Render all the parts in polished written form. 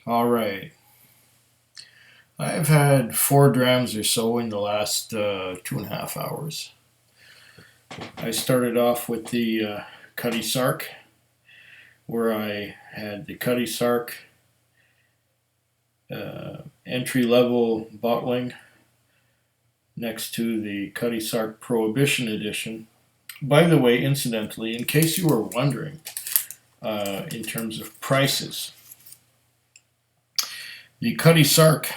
All right. I've had 4 drams or so in the last 2.5 hours. I started off with the Cutty Sark, where I had the Cutty Sark entry level bottling next to the Cutty Sark Prohibition Edition. By the way, incidentally, in case you were wondering, in terms of prices, the Cutty Sark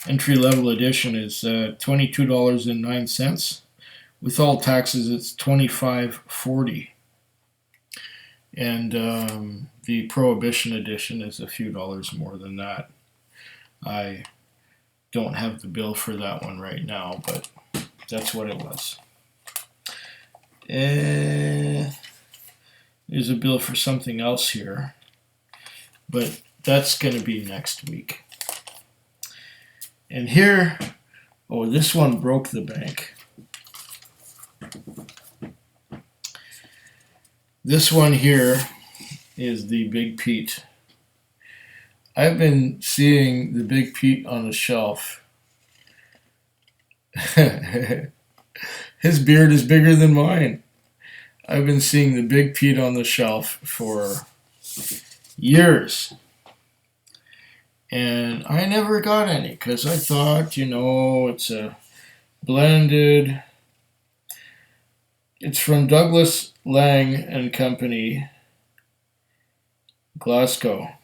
entry level edition is $22.09. With all taxes, it's $25.40. And the Prohibition edition is a few dollars more than that. I don't have the bill for that one right now, but that's what it was. There's a bill for something else here, but that's going to be next week. And here, oh, this one broke the bank. This one here is the Big Peat. I've been seeing the Big Peat on the shelf. His beard is bigger than mine. I've been seeing the Big Peat on the shelf for years. And I never got any because I thought, it's a blended. It's from Douglas Lang and Company, Glasgow.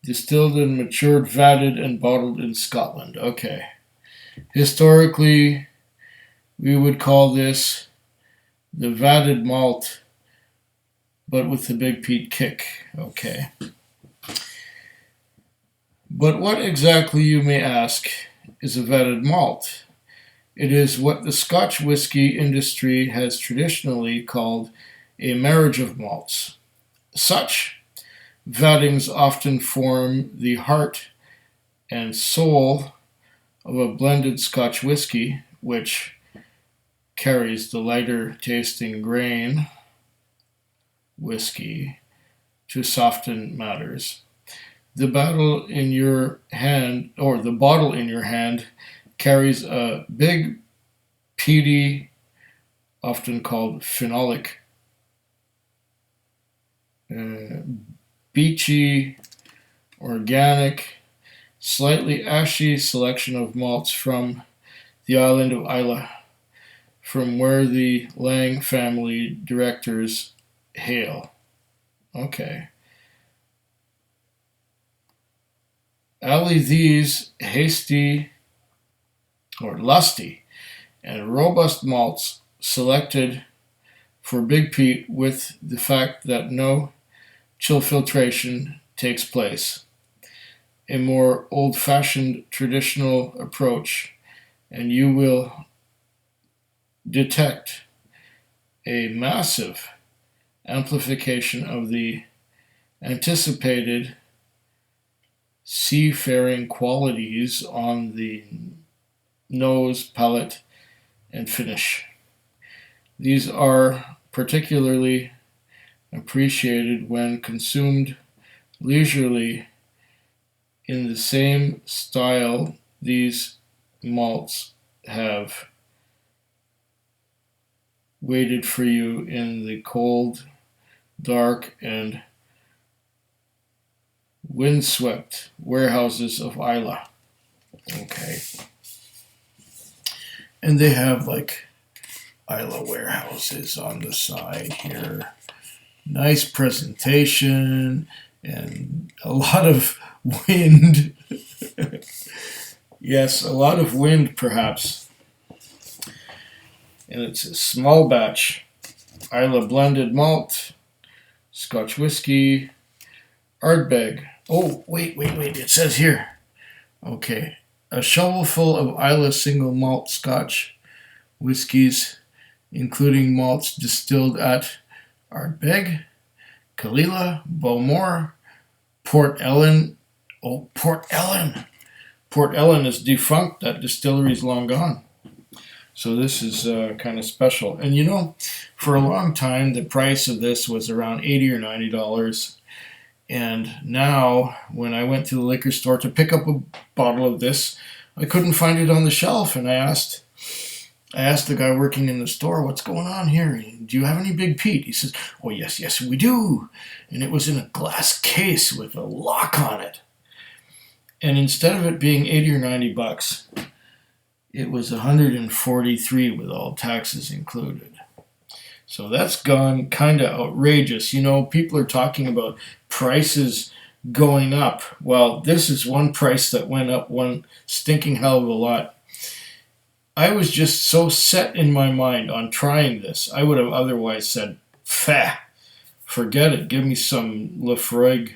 Distilled and matured, vatted, and bottled in Scotland. Okay. Historically, we would call this the vatted malt, but with the Big Peat kick. Okay. But what exactly, you may ask, is a vatted malt? It is what the Scotch whisky industry has traditionally called a marriage of malts. Such vattings often form the heart and soul of a blended Scotch whisky, which carries the lighter tasting grain whisky to soften matters. The bottle in your hand carries a big, peaty, often called phenolic, beachy, organic, slightly ashy selection of malts from the island of Islay, from where the Lang family directors hail. Okay. Alley these lusty and robust malts selected for Big Peat with the fact that no chill filtration takes place. A more old-fashioned traditional approach, and you will detect a massive amplification of the anticipated seafaring qualities on the nose, palate, and finish. These are particularly appreciated when consumed leisurely. In the same style, these malts have waited for you in the cold, dark, and windswept warehouses of Islay. Okay. And they have like Islay warehouses on the side here. Nice presentation and a lot of wind. Yes, a lot of wind perhaps. And it's a small batch. Islay blended malt, Scotch whisky, Ardbeg. Oh, wait. It says here. Okay. A shovelful of Islay single malt Scotch whiskies, including malts distilled at Ardbeg, Kalila, Bowmore, Port Ellen. Oh, Port Ellen. Port Ellen is defunct. That distillery is long gone. So this is kind of special. And for a long time, the price of this was around $80 or $90. And now, when I went to the liquor store to pick up a bottle of this, I couldn't find it on the shelf. And I asked the guy working in the store, "What's going on here? Do you have any Big Peat?" He says, "Oh, yes, we do." And it was in a glass case with a lock on it. And instead of it being 80 or 90 bucks, it was 143 with all taxes included. So that's gone kind of outrageous. You know, people are talking about prices going up. Well, this is one price that went up one stinking hell of a lot. I was just so set in my mind on trying this. I would have otherwise said, "Fah, forget it. Give me some Lafroig,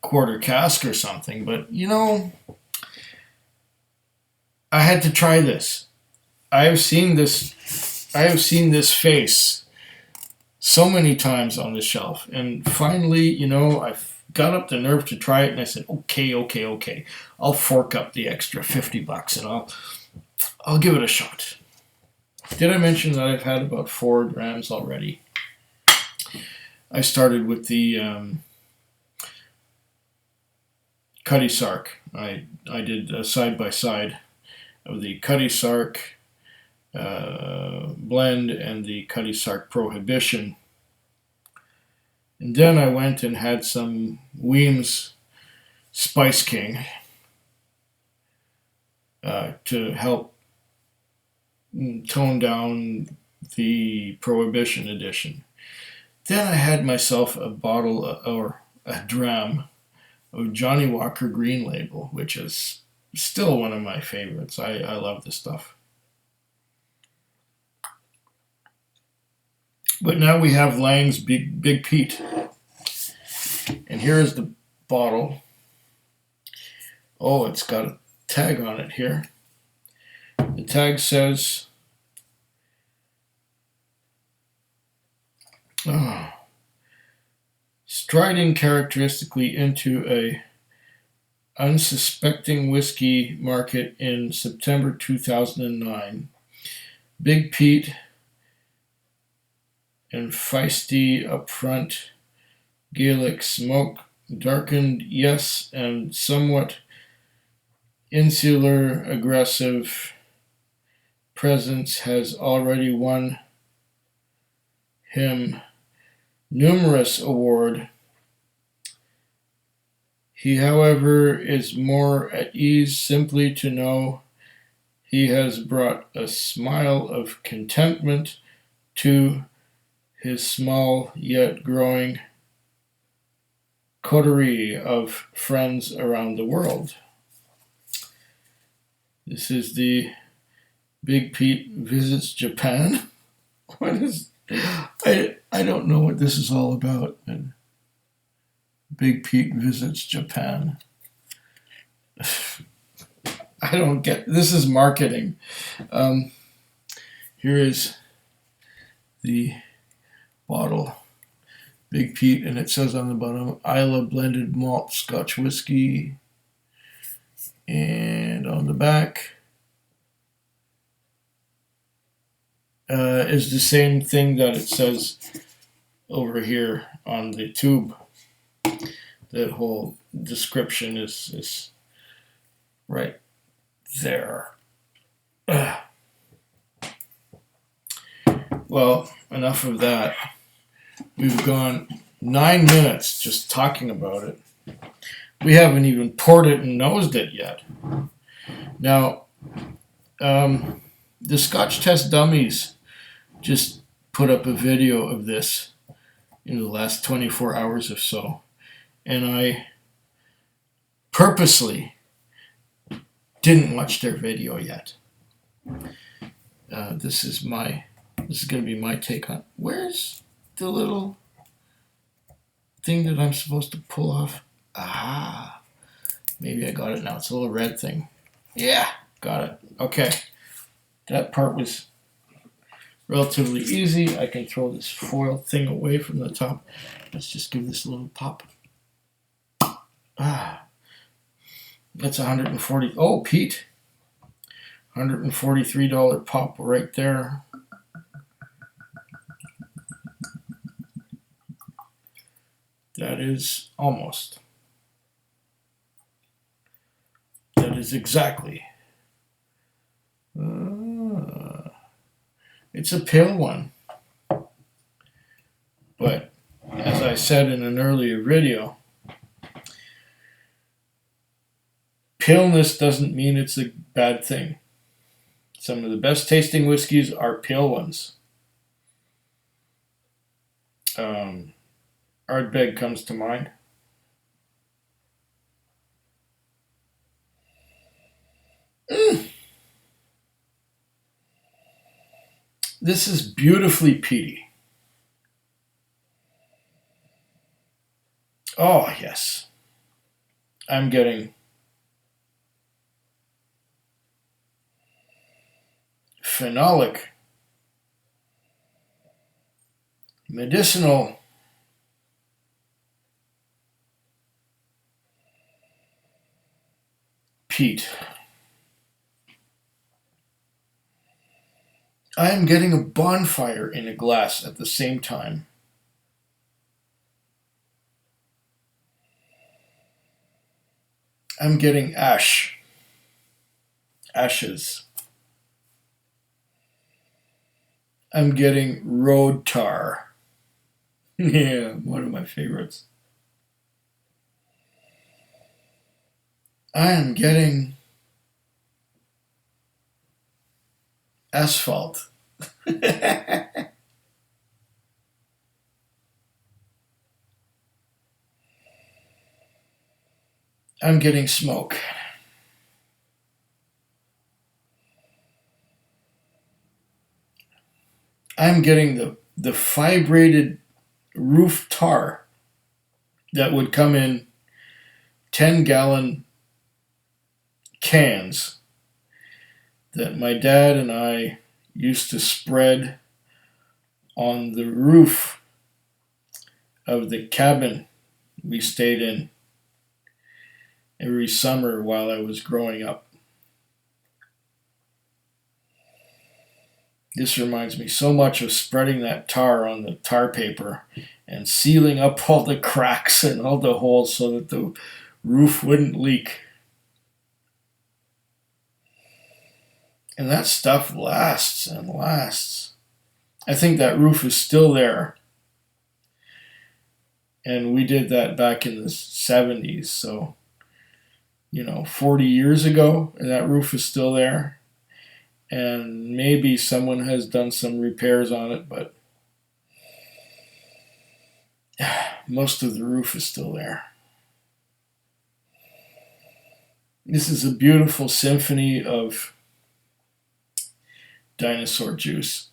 quarter cask or something." But, I had to try this. I have seen this face so many times on the shelf, and finally, I got up the nerve to try it, and I said, okay, I'll fork up the extra $50, and I'll give it a shot. Did I mention that I've had about 4 grams already? I started with the Cutty Sark. I did a side by side of the Cutty Sark blend and the Cutty Sark Prohibition. And then I went and had some Weems Spice King to help tone down the Prohibition edition. Then I had myself a bottle or a dram of Johnny Walker Green Label, which is still one of my favorites. I love this stuff. But now we have Lang's Big Peat. And here is the bottle. Oh, it's got a tag on it here. The tag says, striding characteristically into a unsuspecting whiskey market in September 2009. Big Peat and feisty upfront Gaelic smoke, darkened, yes, and somewhat insular aggressive presence has already won him numerous award. He, however, is more at ease simply to know he has brought a smile of contentment to his small yet growing coterie of friends around the world. This is the Big Peat Visits Japan. What is... I don't know what this is all about. Big Peat Visits Japan. I don't get... This is marketing. Here is the bottle, Big Peat, and it says on the bottom, Islay blended malt Scotch whisky. And on the back is the same thing that it says over here on the tube. That whole description is right there. Well, enough of that. We've gone 9 minutes just talking about it. We haven't even poured it and nosed it yet. Now, the Scotch Test Dummies just put up a video of this in the last 24 hours or so. And I purposely didn't watch their video yet. This is going to be my take on... Where's the little thing that I'm supposed to pull off? Ah, maybe I got it now. It's a little red thing. Yeah, got it. Okay. That part was relatively easy. I can throw this foil thing away from the top. Let's just give this a little pop. Ah, that's 140. Oh, Peat. $143 pop right there. That is almost. That is exactly. It's a pale one. But as I said in an earlier video, paleness doesn't mean it's a bad thing. Some of the best tasting whiskeys are pale ones. Ardbeg comes to mind. This is beautifully peaty. Oh, yes. I'm getting phenolic, medicinal, peat. I am getting a bonfire in a glass at the same time. I'm getting ashes. I'm getting road tar. Yeah, one of my favorites. I am getting asphalt. I'm getting smoke. I'm getting the fibrated roof tar that would come in 10-gallon cans that my dad and I used to spread on the roof of the cabin we stayed in every summer while I was growing up. This reminds me so much of spreading that tar on the tar paper and sealing up all the cracks and all the holes so that the roof wouldn't leak. And that stuff lasts and lasts. I think that roof is still there. And we did that back in the 70s, so 40 years ago, and that roof is still there. And maybe someone has done some repairs on it, but most of the roof is still there. This is a beautiful symphony of dinosaur juice.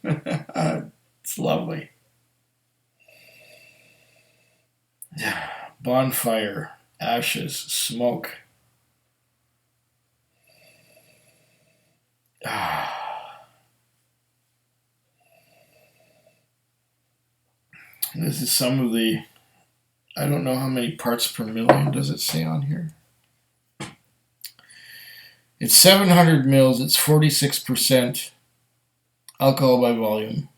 It's lovely. Bonfire, ashes, smoke. This is some of the, I don't know how many parts per million does it say on here. It's 700 mils, it's 46% alcohol by volume.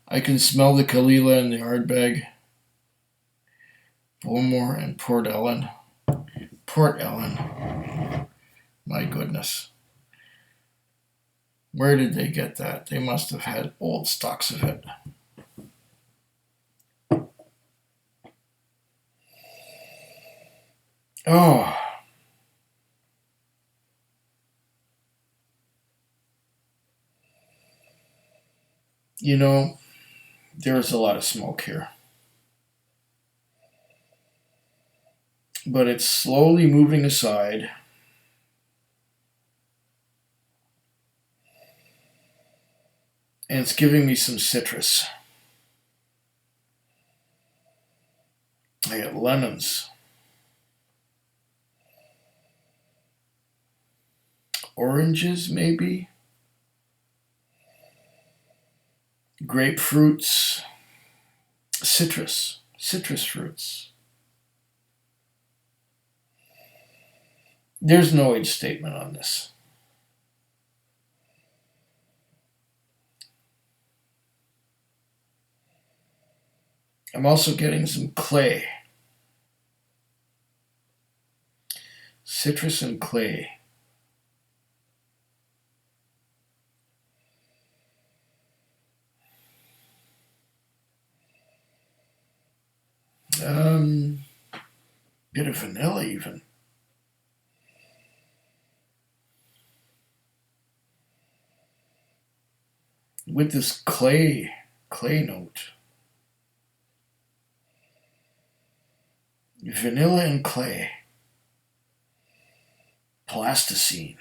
I can smell the Kalila and the Ardbeg. Bowmore and Port Ellen. Port Ellen. My goodness. Where did they get that? They must have had old stocks of it. Oh. There's a lot of smoke here. But it's slowly moving aside. And it's giving me some citrus. I got lemons. Oranges, maybe. Grapefruits. Citrus fruits. There's no age statement on this. I'm also getting some clay. Citrus and clay. Bit of vanilla even. With this clay note. Vanilla and clay. Plasticine.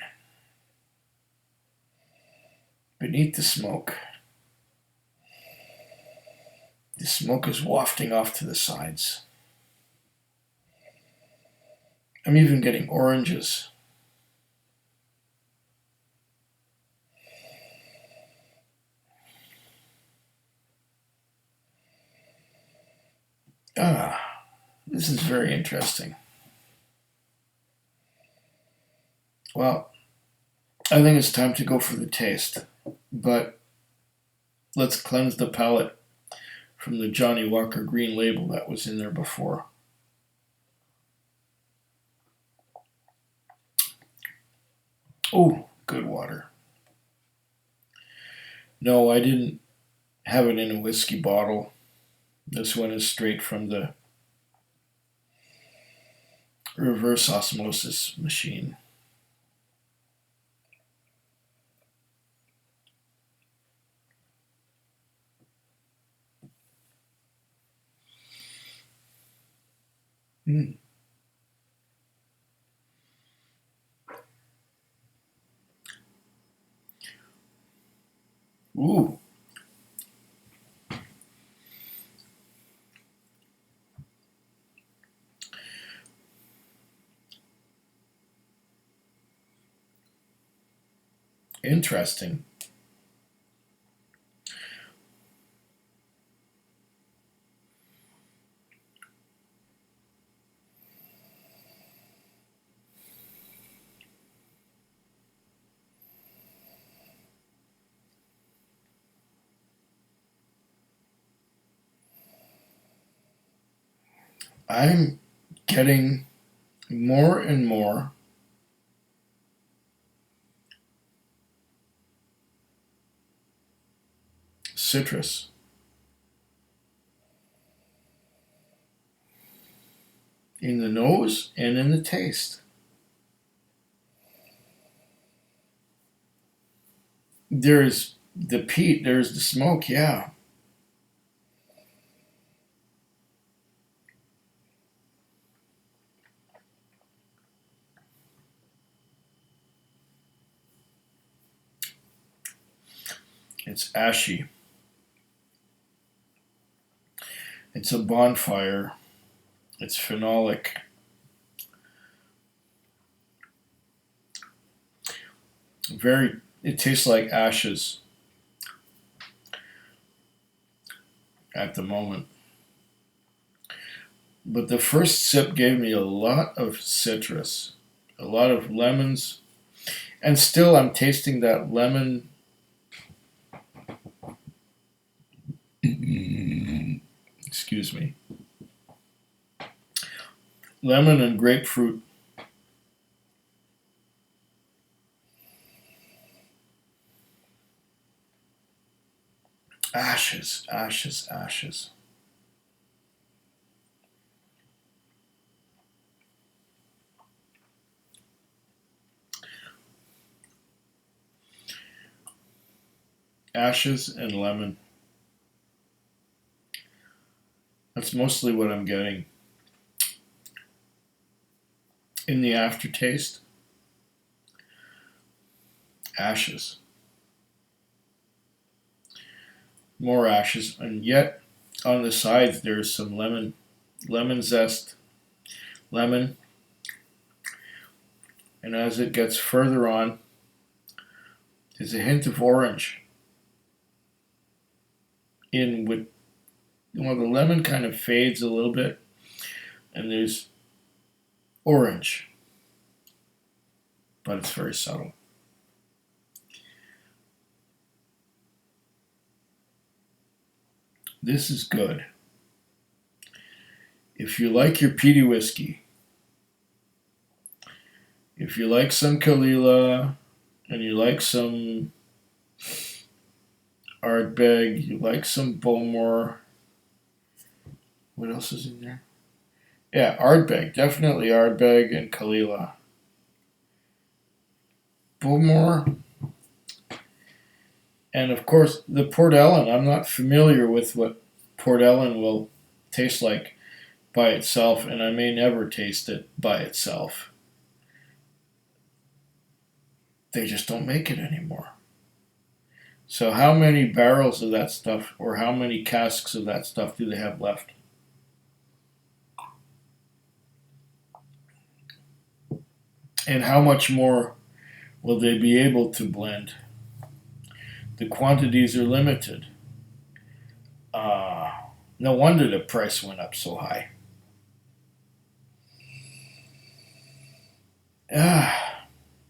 Beneath the smoke. The smoke is wafting off to the sides. I'm even getting oranges. This is very interesting. Well, I think it's time to go for the taste. But let's cleanse the palate from the Johnny Walker green label that was in there before. Oh, good water. No, I didn't have it in a whiskey bottle. This one is straight from the reverse osmosis machine. Mm. Ooh. Interesting. I'm getting more and more citrus. In the nose and in the taste. There's the peat, there's the smoke, yeah. It's ashy. It's a bonfire. It's phenolic. It tastes like ashes at the moment. But the first sip gave me a lot of citrus, a lot of lemons, and still I'm tasting that lemon. Excuse me. Lemon and grapefruit. Ashes, ashes, ashes. Ashes and lemon. That's mostly what I'm getting. In the aftertaste, ashes. More ashes, and yet on the sides there's some lemon zest, lemon, and as it gets further on, there's a hint of orange. In with, well, the lemon kind of fades a little bit, and there's orange, but it's very subtle. This is good. if you like your peaty whiskey, if you like some Kalila, and you like some Ardbeg, you like some Bowmore. What else is in there? Yeah, Ardbeg. Definitely Ardbeg and Kalila. Bowmore. And of course, the Port Ellen. I'm not familiar with what Port Ellen will taste like by itself, and I may never taste it by itself. They just don't make it anymore. So how many barrels of that stuff, or how many casks of that stuff do they have left? And how much more will they be able to blend? The quantities are limited. No wonder the price went up so high.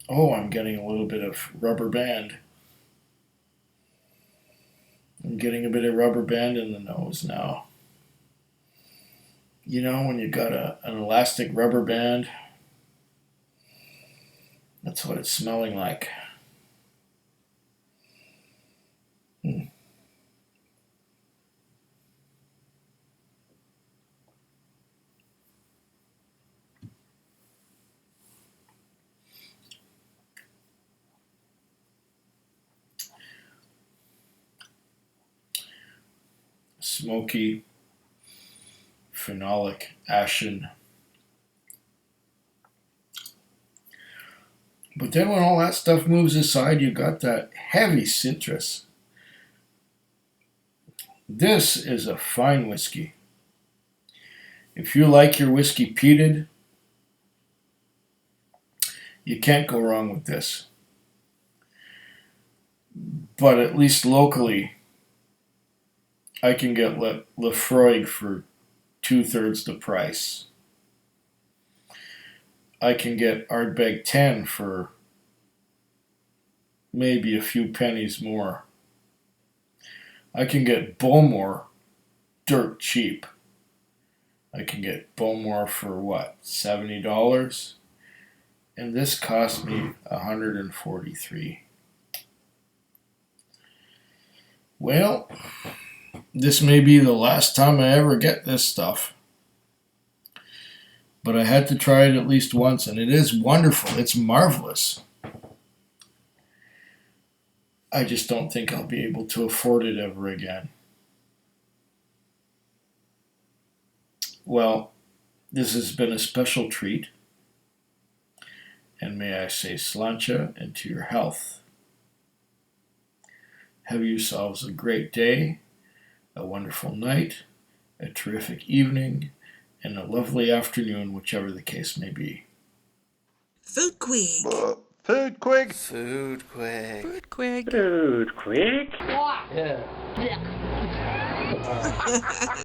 Oh, I'm getting a little bit of rubber band. I'm getting a bit of rubber band in the nose now. You know, when you got an elastic rubber band, that's what it's smelling like. Smoky, phenolic, ashen. But then when all that stuff moves aside, you got that heavy citrus. This is a fine whiskey. If you like your whiskey peated, you can't go wrong with this. But at least locally, I can get Lefroy for 2/3 the price. I can get Ardbeg 10 for maybe a few pennies more. I can get Bowmore dirt cheap. I can get Bowmore for what, $70? And this cost me $143. Well, this may be the last time I ever get this stuff. But I had to try it at least once, and it is wonderful. It's marvelous. I just don't think I'll be able to afford it ever again. Well, this has been a special treat. And may I say sláinte, and to your health. Have yourselves a great day, a wonderful night, a terrific evening, and a lovely afternoon, whichever the case may be. Food Quig. Food Quig. Food quick. Food Quig. Food quick. Yeah.